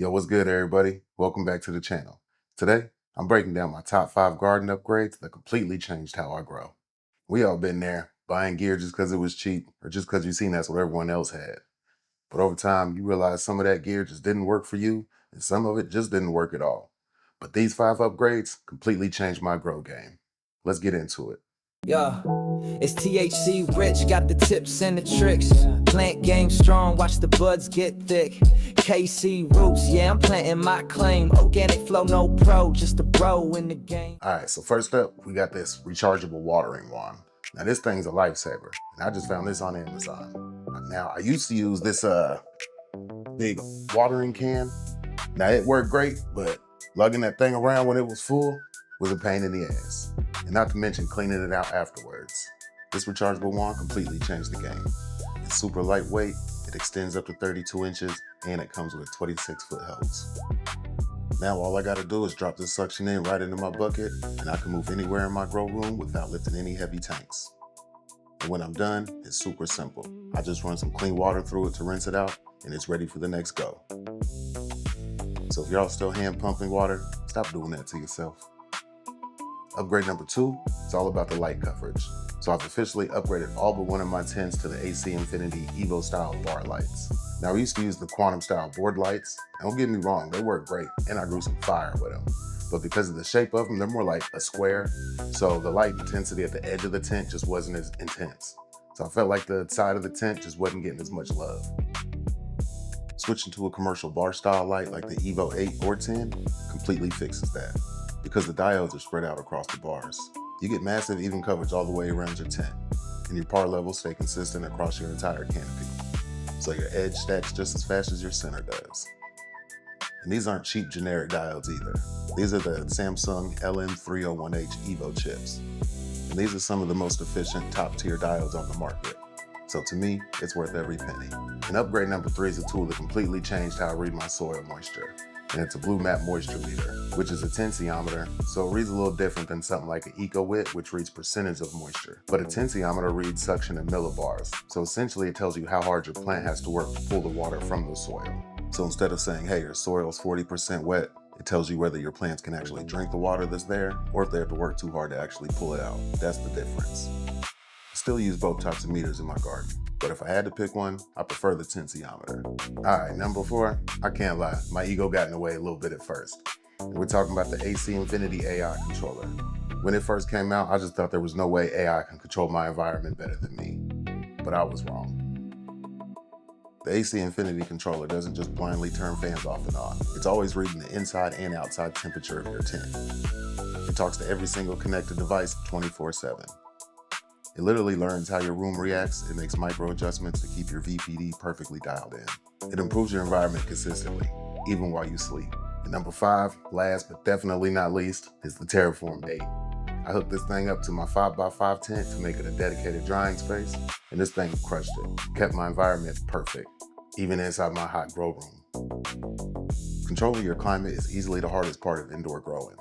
Yo, what's good, everybody? Welcome back to the channel. Today, I'm breaking down my top 5 garden upgrades that completely changed how I grow. We all been there, buying gear just because it was cheap or just because you seen that's what everyone else had. But over time, you realize some of that gear just didn't work for you, and some of it just didn't work at all. But these 5 upgrades completely changed my grow game. Let's get into it. Yeah, it's THC rich, got the tips and the tricks. Plant game strong, watch the buds get thick. KC roots, yeah, I'm planting my claim. Organic flow, no pro, just a bro in the game. Alright, so first up, we got this rechargeable watering wand. Now this thing's a lifesaver, and I just found this on Amazon. Now, I used to use this big watering can. Now it worked great, but lugging that thing around when it was full was a pain in the ass. And not to mention cleaning it out afterwards. This rechargeable wand completely changed the game. It's super lightweight, it extends up to 32 inches, and it comes with a 26-foot hose. Now all I gotta do is drop this suction in right into my bucket, and I can move anywhere in my grow room without lifting any heavy tanks. And when I'm done, it's super simple. I just run some clean water through it to rinse it out, and it's ready for the next go. So if y'all still hand pumping water, stop doing that to yourself. Upgrade number 2 is all about the light coverage. So I've officially upgraded all but one of my tents to the AC Infinity Evo style bar lights. Now I used to use the quantum style board lights, and don't get me wrong, they work great, and I grew some fire with them. But because of the shape of them, they're more like a square, so the light intensity at the edge of the tent just wasn't as intense. So I felt like the side of the tent just wasn't getting as much love. Switching to a commercial bar style light like the Evo 8 or 10 completely fixes that, because the diodes are spread out across the bars. You get massive even coverage all the way around your tent, and your par levels stay consistent across your entire canopy. So your edge stacks just as fast as your center does. And these aren't cheap generic diodes either. These are the Samsung LM301H Evo chips. And these are some of the most efficient top tier diodes on the market. So to me, it's worth every penny. And upgrade number 3 is a tool that completely changed how I read my soil moisture. And it's a Blue Map moisture meter, which is a tensiometer, so it reads a little different than something like an EcoWit, which reads percentage of moisture. But a tensiometer reads suction in millibars, so essentially it tells you how hard your plant has to work to pull the water from the soil. So instead of saying, hey, your soil's 40% wet, it tells you whether your plants can actually drink the water that's there, or if they have to work too hard to actually pull it out. That's the difference. I still use both types of meters in my garden, but if I had to pick one, I prefer the tensiometer. Alright, number 4, I can't lie, my ego got in the way a little bit at first. And we're talking about the AC Infinity AI controller. When it first came out, I just thought there was no way AI can control my environment better than me. But I was wrong. The AC Infinity controller doesn't just blindly turn fans off and on. It's always reading the inside and outside temperature of your tent. It talks to every single connected device 24/7. It literally learns how your room reacts. It makes micro adjustments to keep your VPD perfectly dialed in. It improves your environment consistently, even while you sleep. And number 5, last but definitely not least, is the TERRAFORM 8. I hooked this thing up to my 5x5 tent to make it a dedicated drying space, and this thing crushed it. Kept my environment perfect, even inside my hot grow room. Controlling your climate is easily the hardest part of indoor growing,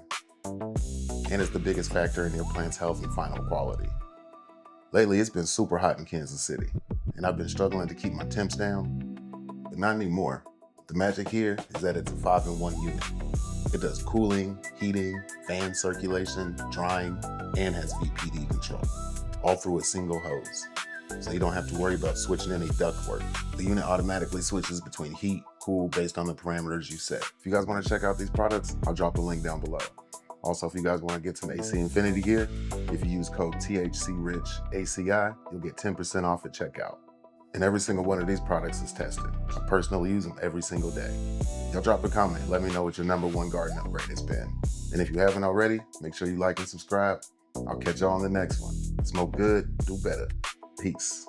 and it's the biggest factor in your plant's health and final quality. Lately, it's been super hot in Kansas City, and I've been struggling to keep my temps down, but not anymore. The magic here is that it's a 5-in-1 unit. It does cooling, heating, fan circulation, drying, and has VPD control, all through a single hose. So you don't have to worry about switching any ductwork. The unit automatically switches between heat, cool, based on the parameters you set. If you guys want to check out these products, I'll drop a link down below. Also, if you guys want to get some AC Infinity gear, if you use code THCRICHACI, you'll get 10% off at checkout. And every single one of these products is tested. I personally use them every single day. Y'all drop a comment, let me know what your number 1 garden upgrade has been. And if you haven't already, make sure you like and subscribe. I'll catch y'all on the next one. Smoke good, do better. Peace.